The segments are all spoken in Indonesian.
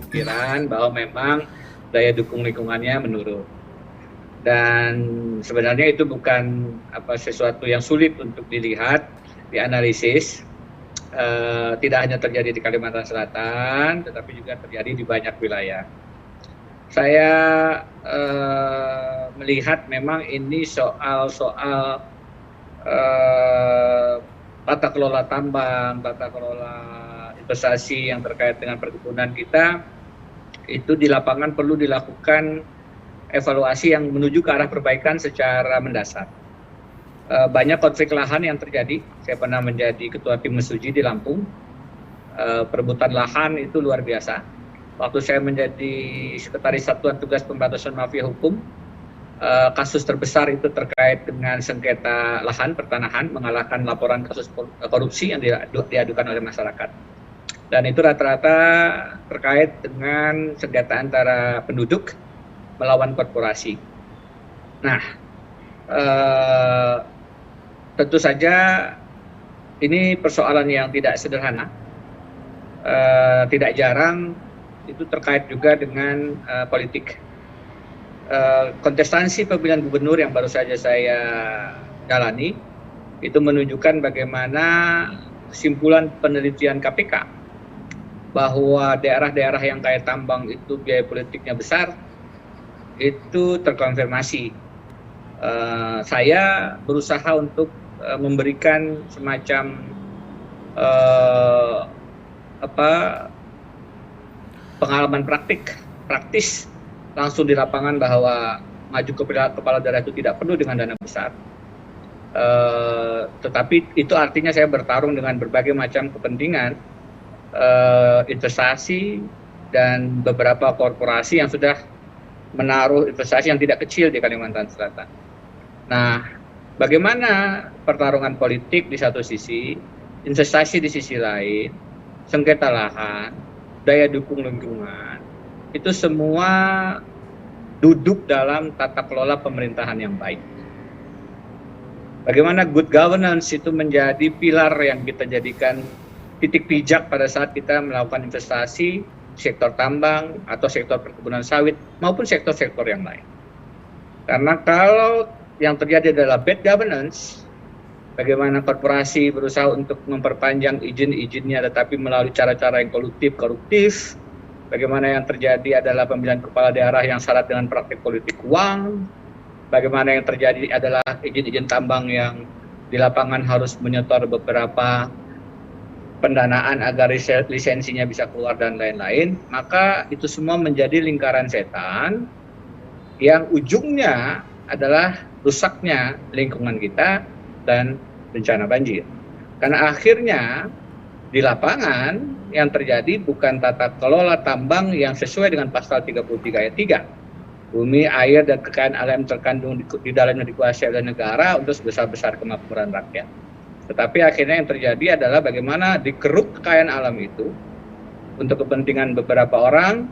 pemikiran bahwa memang daya dukung lingkungannya menurun. Dan sebenarnya itu bukan sesuatu yang sulit untuk dilihat, dianalisis. Tidak hanya terjadi di Kalimantan Selatan, tetapi juga terjadi di banyak wilayah. Saya melihat memang ini soal tata kelola tambang, tata kelola investasi yang terkait dengan perkebunan kita, itu di lapangan perlu dilakukan evaluasi yang menuju ke arah perbaikan secara mendasar. Banyak konflik lahan yang terjadi. Saya pernah menjadi ketua tim Mesuji di Lampung. Perebutan lahan itu luar biasa. Waktu saya menjadi sekretaris Satuan Tugas Pemberantasan Mafia Hukum, kasus terbesar itu terkait dengan sengketa lahan pertanahan, mengalahkan laporan kasus korupsi yang diadukan oleh masyarakat. Dan itu rata-rata terkait dengan sengketa antara penduduk melawan korporasi. Nah, tentu saja ini persoalan yang tidak sederhana. Tidak jarang itu terkait juga dengan politik. Kontestansi pemilihan gubernur yang baru saja saya jalani itu menunjukkan bagaimana kesimpulan penelitian KPK bahwa daerah-daerah yang kaya tambang itu biaya politiknya besar itu terkonfirmasi. Saya berusaha untuk memberikan semacam pengalaman praktis langsung di lapangan bahwa maju ke kepala daerah itu tidak penuh dengan dana besar. Tetapi itu artinya saya bertarung dengan berbagai macam kepentingan, investasi dan beberapa korporasi yang sudah menaruh investasi yang tidak kecil di Kalimantan Selatan. Nah, bagaimana pertarungan politik di satu sisi, investasi di sisi lain, sengketa lahan, daya dukung lingkungan, itu semua duduk dalam tata kelola pemerintahan yang baik. Bagaimana good governance itu menjadi pilar yang kita jadikan titik pijak pada saat kita melakukan investasi sektor tambang atau sektor perkebunan sawit maupun sektor-sektor yang lain. Karena kalau yang terjadi adalah bad governance, bagaimana korporasi berusaha untuk memperpanjang izin-izinnya tetapi melalui cara-cara yang koruptif. Bagaimana yang terjadi adalah pemilihan kepala daerah yang syarat dengan praktik politik uang. Bagaimana yang terjadi adalah izin-izin tambang yang di lapangan harus menyetor beberapa pendanaan agar lisensinya bisa keluar dan lain-lain. Maka itu semua menjadi lingkaran setan yang ujungnya adalah rusaknya lingkungan kita dan bencana banjir. Karena akhirnya di lapangan yang terjadi bukan tata kelola tambang yang sesuai dengan pasal 33 ayat 3. Bumi, air, dan kekayaan alam terkandung di dalamnya dikuasai oleh negara untuk sebesar-besar kemakmuran rakyat. Tetapi akhirnya yang terjadi adalah bagaimana dikeruk kekayaan alam itu untuk kepentingan beberapa orang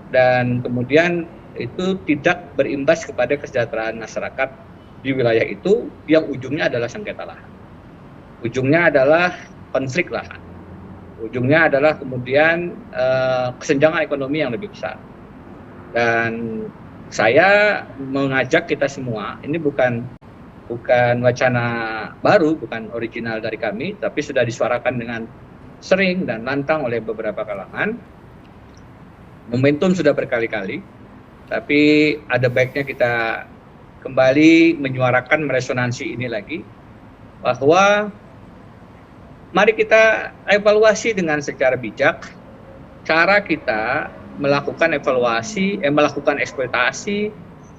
dan kemudian itu tidak berimbas kepada kesejahteraan masyarakat di wilayah itu yang ujungnya adalah sengketa lahan. Ujungnya adalah konflik lahan. Ujungnya adalah kemudian kesenjangan ekonomi yang lebih besar. Dan saya mengajak kita semua, ini bukan wacana baru, bukan original dari kami, tapi sudah disuarakan dengan sering dan lantang oleh beberapa kalangan. Momentum sudah berkali-kali, tapi ada baiknya kita kembali menyuarakan meresonansi ini lagi, bahwa mari kita evaluasi dengan secara bijak cara kita melakukan melakukan eksploitasi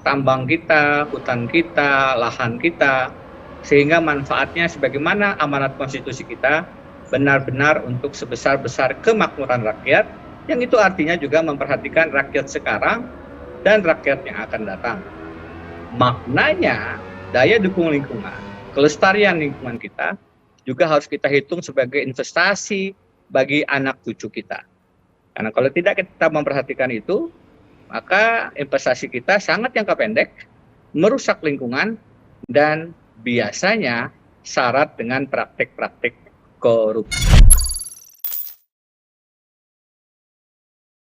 tambang kita, hutan kita, lahan kita, sehingga manfaatnya sebagaimana amanat konstitusi kita benar-benar untuk sebesar-besar kemakmuran rakyat, yang itu artinya juga memperhatikan rakyat sekarang dan rakyat yang akan datang. Maknanya daya dukung lingkungan, kelestarian lingkungan kita juga harus kita hitung sebagai investasi bagi anak cucu kita. Karena kalau tidak kita memperhatikan itu, maka investasi kita sangat jangka pendek, merusak lingkungan, dan biasanya syarat dengan praktik-praktik korupsi.